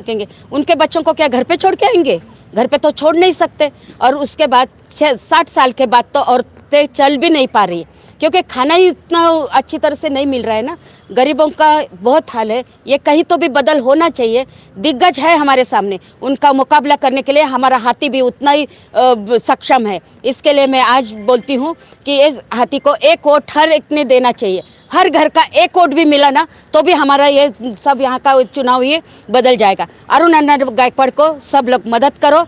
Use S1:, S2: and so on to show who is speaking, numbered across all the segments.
S1: सकेंगे। उनके बच्चों को क्या घर पे छोड़ के आएंगे? घर पे तो छोड़ नहीं सकते। और उसके बाद 60 साल के बाद तो औरतें चल भी नहीं पा रही, क्योंकि खाना ही इतना अच्छी तरह से नहीं मिल रहा है ना। गरीबों का बहुत हाल है, ये कहीं तो भी बदल होना चाहिए। दिग्गज है हमारे सामने, उनका मुकाबला करने के लिए हमारा हाथी भी उतना ही सक्षम है। इसके लिए मैं आज बोलती हूँ कि इस हाथी को एक वोट हर एक ने देना चाहिए। हर घर का एक वोट भी मिला ना तो भी हमारा ये सब यहाँ का चुनाव ये बदल जाएगा। अरुण अन्ना गायकवाड़ को सब लोग मदद करो,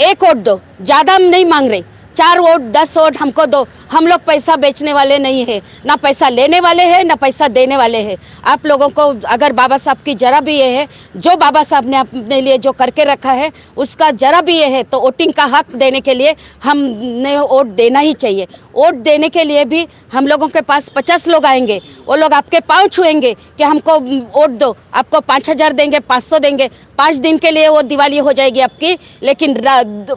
S1: एक वोट दो, ज़्यादा हम नहीं मांग रहे, 4 वोट 10 वोट हमको दो। हम लोग पैसा बेचने वाले नहीं है, ना पैसा लेने वाले हैं ना पैसा देने वाले हैं। आप लोगों को अगर बाबा साहब की जरा भी ये है, जो बाबा साहब ने अपने लिए जो करके रखा है उसका जरा भी ये है, तो वोटिंग का हक देने के लिए हमने वोट देना ही चाहिए। वोट देने के लिए भी हम लोगों के पास 50 लोग आएंगे, वो लोग आपके पाँव छुएंगे कि हमको वोट दो, आपको 5,000 देंगे, 500 देंगे। 5 दिन के लिए वो दिवाली हो जाएगी आपकी, लेकिन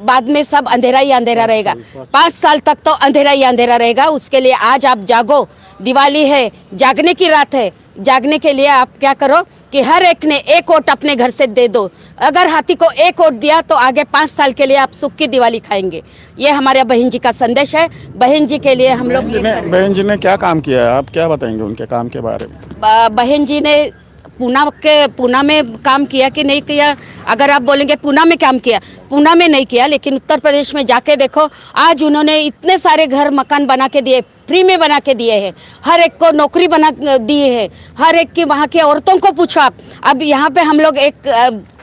S1: बाद में सब अंधेरा ही अंधेरा रहेगा। 5 साल तक तो अंधेरा ही अंधेरा रहेगा। उसके लिए आज आप जागो, दिवाली है, जागने की रात है। जागने के लिए आप क्या करो कि हर एक ने एक वोट अपने घर से दे दो। अगर हाथी को एक वोट दिया तो आगे 5 साल के लिए आप सुख की दिवाली खाएंगे। ये हमारे बहन जी का संदेश है। बहन जी के लिए हम लोग,
S2: बहन जी ने क्या काम किया है, आप क्या बताएंगे उनके काम के बारे में?
S1: बहन जी ने पूना में काम किया कि नहीं किया? अगर आप बोलेंगे पूना में काम किया, पूना में नहीं किया, लेकिन उत्तर प्रदेश में जाके देखो, आज उन्होंने इतने सारे घर मकान बना के दिए, फ्री में बना के दिए हैं। हर एक को नौकरी बना दिए है। हर एक की वहाँ की औरतों को पूछो आप। अब यहाँ पे हम लोग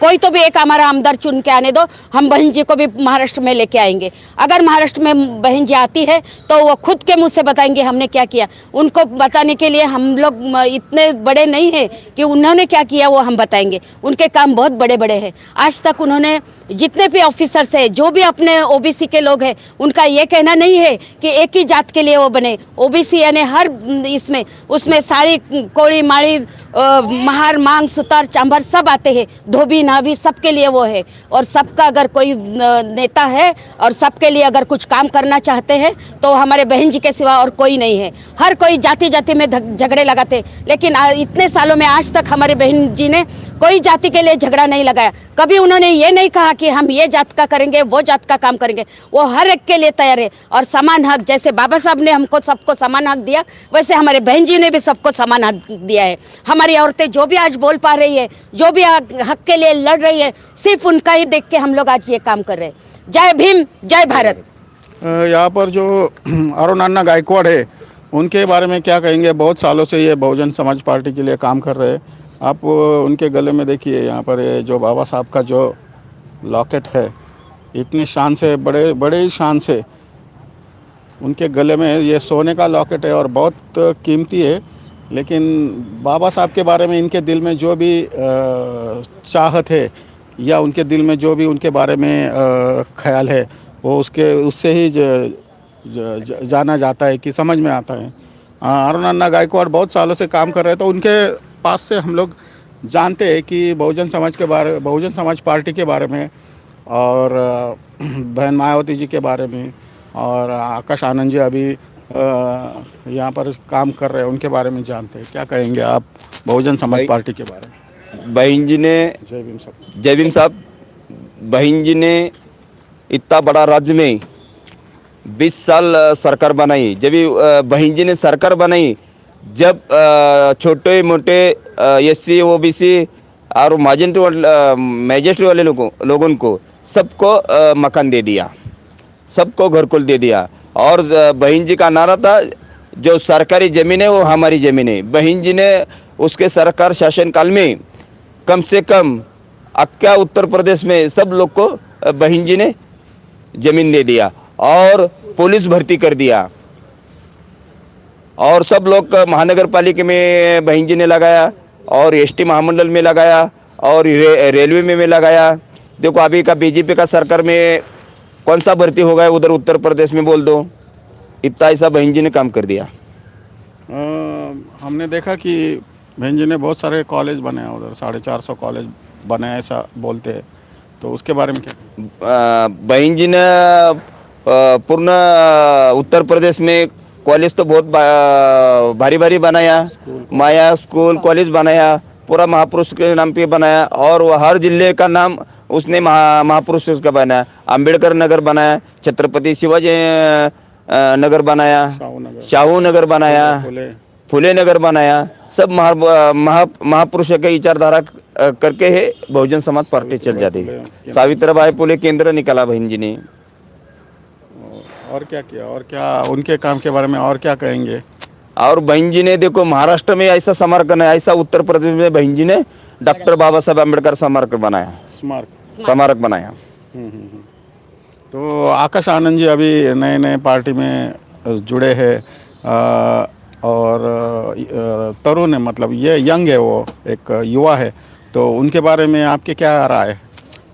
S1: कोई तो भी एक हमारा आमदार चुन के आने दो, हम बहन जी को भी महाराष्ट्र में लेके आएंगे। अगर महाराष्ट्र में बहन जी आती है तो वो खुद के मुंह से बताएंगे हमने क्या किया। उनको बताने के लिए हम लोग इतने बड़े नहीं हैं कि उन्होंने क्या किया वो हम बताएंगे। उनके काम बहुत बड़े बड़े हैं। आज तक उन्होंने जितने भी ऑफिसर्स हैं, जो भी अपने ओबीसी के लोग हैं, उनका ये कहना नहीं है कि एक ही जात के लिए वो बने। ओबीसी यानी हर इसमें उसमें सारी कोड़ी माड़ी महार मांग सुतार चांबर सब आते हैं, धोबी नाभी सबके लिए वो है। और सबका अगर कोई नेता है और सबके लिए अगर कुछ काम करना चाहते हैं तो हमारे बहन जी के सिवा और कोई नहीं है। हर कोई जाति जाति में झगड़े लगाते, लेकिन इतने सालों में आज तक हमारे बहन जी ने कोई जाति के लिए झगड़ा नहीं लगाया। कभी उन्होंने ये नहीं कहा कि हम ये जात का करेंगे, वो जात का काम करेंगे। वो हर एक के लिए तैयार है। और समान हक, जैसे बाबा साहब ने हमको सबको समान हक दिया, वैसे हमारे बहन जी ने भी सबको समान हक दिया है। हमारी औरतें जो भी आज बोल पा रही है, जो भी हक के लिए लड़ रही है, सिर्फ उनका ही देख के हम लोग आज ये काम कर रहे हैं। जय भीम, जय भारत।
S2: यहाँ पर जो अरुण अन्ना गायकवाड़ है, उनके बारे में क्या कहेंगे? बहुत सालों से ये बहुजन समाज पार्टी के लिए काम कर रहे हैं। आप उनके गले में देखिए, यहाँ पर ये जो बाबा साहब का जो लॉकेट है, इतनी शान से, बड़े बड़े ही शान से उनके गले में ये सोने का लॉकेट है और बहुत कीमती है। लेकिन बाबा साहब के बारे में इनके दिल में जो भी चाहत है, या उनके दिल में जो भी उनके बारे में ख्याल है, वो उससे ही जाना जाता है कि समझ में आता है। अरुण अन्ना गायकवाड़ बहुत सालों से काम कर रहे हैं, तो उनके पास से हम लोग जानते हैं कि बहुजन समाज पार्टी के बारे में, और बहन मायावती जी के बारे में, और आकाश आनंद जी अभी यहाँ पर काम कर रहे हैं, उनके बारे में जानते हैं। क्या कहेंगे आप बहुजन समाज पार्टी के बारे में?
S3: बहन जी ने, जय भीम साहब, बहन जी ने इतना बड़ा राज्य में 20 साल सरकार बनाई। जब भी बहन जी ने सरकार बनाई, जब छोटे मोटे एससी ओबीसी और मैजिस्ट्रेट वाले लोगों को सबको मकान दे दिया, सबको घरकुल दे दिया। और बहन जी का नारा था, जो सरकारी ज़मीन है वो हमारी ज़मीन है। बहन जी ने उसके सरकार शासनकाल में कम से कम अक्का उत्तर प्रदेश में सब लोग को बहन जी ने ज़मीन दे दिया और पुलिस भर्ती कर दिया। और सब लोग महानगर पालिका में बहन जी ने लगाया, और एसटी महामंडल में लगाया, और रेलवे में लगाया। देखो अभी का बीजेपी का सरकार में कौन सा भर्ती हो गया उधर उत्तर प्रदेश में, बोल दो। इतना ऐसा बहन जी ने काम कर दिया।
S2: हमने देखा कि बहन जी ने बहुत सारे कॉलेज बनाए, उधर 450 कॉलेज बनाए ऐसा बोलते हैं, तो उसके बारे में क्या?
S3: बहन जी ने पूर्ण उत्तर प्रदेश में कॉलेज तो बहुत भारी भारी बनाया। माया स्कूल कॉलेज बनाया, पूरा महापुरुष के नाम पे बनाया, और वो हर जिले का नाम उसने महापुरुष का बनाया। अंबेडकर नगर बनाया, छत्रपति शिवाजी नगर बनाया, शाहू नगर बनाया, फुले नगर बनाया। सब महापुरुष के विचारधारा करके है बहुजन समाज पार्टी चल जाती है। सावित्रीबाई फुले केंद्र निकाला बहन जी ने।
S2: और क्या किया, और क्या उनके काम के बारे में और क्या कहेंगे?
S3: और बहन जी ने देखो महाराष्ट्र में ऐसा स्मारक है, ऐसा उत्तर प्रदेश में बहन जी ने डॉक्टर बाबा साहब अम्बेडकर स्मारक बनाया, स्मारक बनाया।
S2: तो आकाश आनंद जी अभी नए नए पार्टी में जुड़े हैं और तरुण है, मतलब ये यंग है, वो एक युवा है, तो उनके बारे में आपके क्या राय है?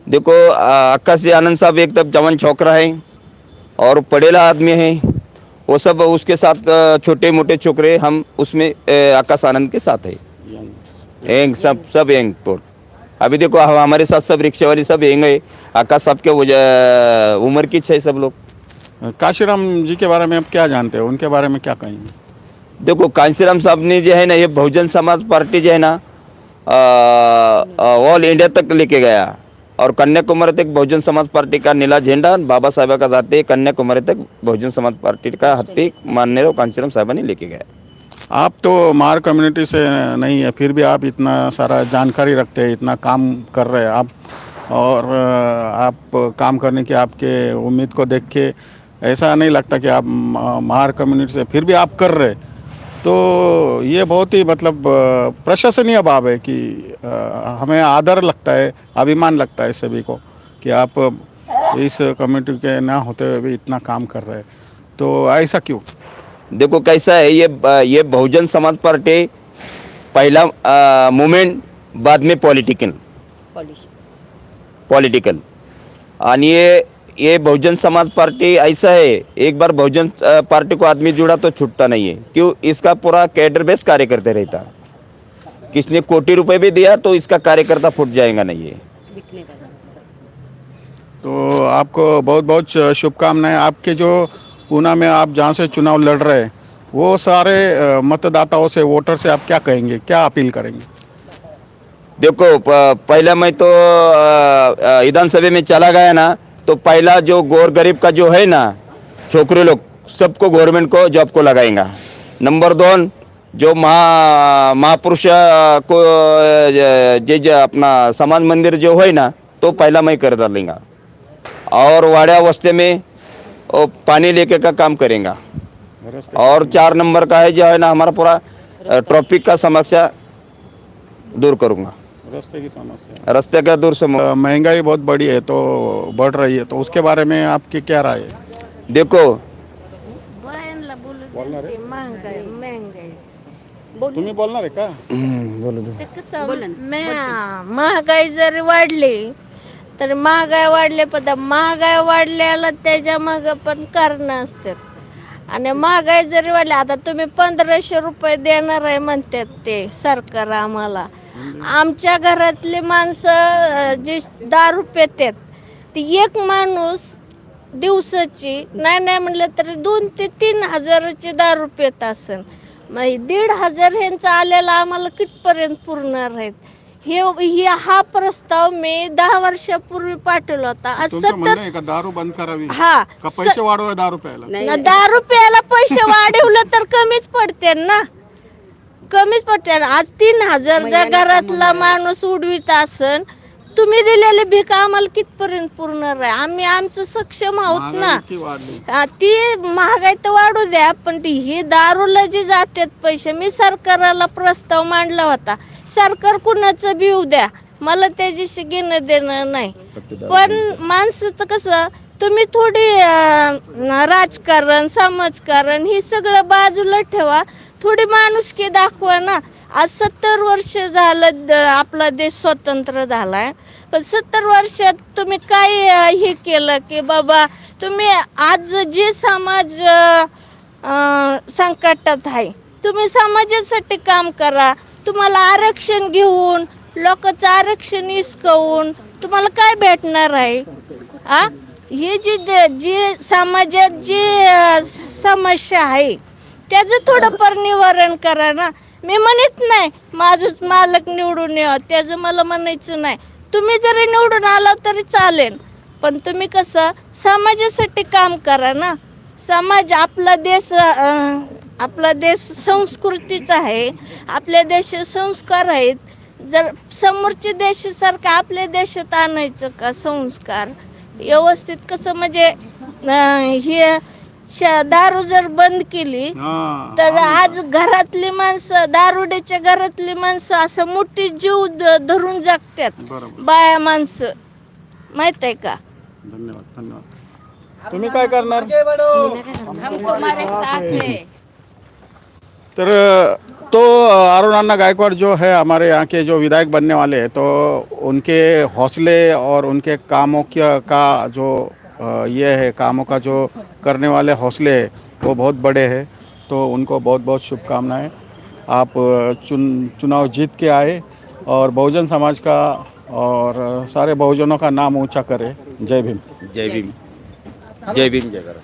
S3: देखो आकाश आनंद साहब एकदम जवान छोकरा है और पढ़ेला आदमी है। वो सब उसके साथ छोटे मोटे छोकरे हम उसमें आकाश आनंद के साथ है, यंग सब यंग। तो अभी देखो हमारे साथ सब रिक्शे वाले सब यंग है। आकाश साहब के उम्र की है सब लोग।
S2: काशीराम जी के बारे में आप क्या जानते हो, उनके बारे में क्या कहेंगे?
S3: देखो कांसीराम साहब ने जो है ना, ये बहुजन समाज पार्टी जो है ना ऑल इंडिया तक लेके गया, और कन्याकुमारी तक बहुजन समाज पार्टी का नीला झंडा बाबा साहेब का जाते कन्याकुमारी तक बहुजन समाज पार्टी का हत्ती मानने रहो कांसीराम साहब ने लेके गया।
S2: आप तो मार कम्युनिटी से नहीं है, फिर भी आप इतना सारा जानकारी रखते हैं, इतना काम कर रहे हैं आप, और आप काम करने की आपके उम्मीद को देख के ऐसा नहीं लगता कि आप मार कम्युनिटी से फिर भी आप कर रहे, तो ये बहुत ही मतलब प्रशंसनीय भाव है कि हमें आदर लगता है, अभिमान लगता है सभी को कि आप इस कम्युनिटी के ना होते हुए भी इतना काम कर रहे हैं। तो ऐसा क्यों?
S3: देखो कैसा है, ये बहुजन समाज पार्टी पहला मूवमेंट, बाद में पॉलिटिकल। और ये बहुजन समाज पार्टी ऐसा है, एक बार बहुजन पार्टी को आदमी जुड़ा तो छूटता नहीं है। क्यों? इसका पूरा कैडर बेस कार्य करते रहता। किसने कोटि रुपए भी दिया तो इसका कार्यकर्ता फूट जाएगा नहीं है।
S2: तो आपको बहुत बहुत शुभकामनाएं। आपके जो पूना में आप जहाँ से चुनाव लड़ रहे हैं, वो सारे मतदाताओं से, वोटर से आप क्या कहेंगे, क्या अपील करेंगे?
S3: देखो पहला मैं तो विधानसभा में चला गया ना, तो पहला जो गौर गरीब का जो है ना छोकरे लोग, सबको गवर्नमेंट को जॉब को लगाएंगा। नंबर 2 जो महापुरुष को जे अपना समाज मंदिर जो है ना, तो पहला मैं कर डालूंगा। और वाड़ा वस्ते में वो पानी लेके का काम करेंगे। और 4 नंबर का है जो है ना, हमारा पूरा ट्रैफिक का समस्या दूर करूँगा।
S2: रास्ते की समस्या,
S3: रास्ते का दूर से
S2: महंगाई बहुत बड़ी है, तो बढ़ रही है, तो उसके बारे में आपकी क्या राय है?
S3: देखो
S2: तुम्ही बोलणार आहे का?
S4: महागाई जरी वाढली तर महागाई वाढले, पण महागाई वाढल्याला त्याच्या मागं पण कारण असतात. आणि महागाई जरी वाढली, आता तुम्ही 1500 रुपये देणार आहे म्हणतात ते सरकार आम्हाला. आमच्या घरातले माणसं जे दारू पितात, ती एक माणूस दिवसाची नाही म्हणलं तरी 2 ते 3 हजाराची दारू पित असेल. मग 1,500 ह्यांचा आलेला आम्हाला कितपर्यंत पुरणार आहेत? हा प्रस्ताव मी 10 वर्षापूर्वी पाठवला होता. आज 70
S2: का दारू बंद करावी,
S4: हा
S2: का पैसे वाढवा दारू प्यायला?
S4: दारू प्यायला पैसे वाढवलं तर कमीच पडते ना, कमीच पडते. आज 3,000 घरातला माणूस उडवीत असन, तुम्ही दिलेली भीक आम्हाला कितपर्यंत पुरणार आहे? आम्ही आमचं सक्षम आहोत ना. ती महागाई तर वाढू द्या, पण ती ही दारूला जी जातात पैसे, मी सरकारला प्रस्ताव मांडला होता. सरकार कुणाचं बी येऊ द्या, मला त्याच्याशी घेणं देणं नाही. पण माणसाचं कसं, तुम्ही थोडी राजकारण, समाजकारण ही सगळं बाजूला ठेवा, थोडी माणुसकी दाखवा ना. आज 70 वर्ष झालं आपला देश स्वतंत्र झालाय, पण 70 वर्षात तुम्ही काय हे केलं की बाबा तुम्ही आज जे समाज संकटात आहे, तुम्ही समाजासाठी काम करा. तुम्हाला आरक्षण घेऊन, लोकांचं आरक्षण हिसकावून तुम्हाला काय भेटणार आहे? हे जे समाजात जे समस्या आहे त्याचं थोडंफार निवारण करा ना. मी म्हणत नाही माझंच मालक निवडून यावं, त्याचं मला म्हणायचं नाही. तुम्ही जरी निवडून आला तरी चालेल, पण तुम्ही कसं समाजासाठी काम करा ना. समाज आपला देश संस्कृतीचा आहे, आपल्या देशात संस्कार आहेत. जर समोरच्या देशासारखं आपल्या देशात आणायचं का संस्कार व्यवस्थित? कसं म्हणजे दारू जर बंद केली तर आज घरातली माणसं, दारुड्याच्या घरातली माणसं असं मोठी जीव धरून जगतात, बाया माणसं, माहित आहे का?
S2: धन्यवाद धन्यवाद. तुम्ही काय करणार?
S1: हम तुम्हारे साथ हैं.
S2: तर तो अरुण अन्ना गायकवाड़ जो है हमारे यहाँ के जो विधायक बनने वाले हैं, तो उनके हौसले और उनके कामों का जो ये है, कामों का जो करने वाले हौसले हैं वो बहुत बड़े हैं. तो उनको बहुत बहुत शुभकामनाएं. आप चुनाव जीत के आए और बहुजन समाज का और सारे बहुजनों का नाम ऊंचा करें. जय भीम.
S3: जय भीम. जय भीम. जय भारत.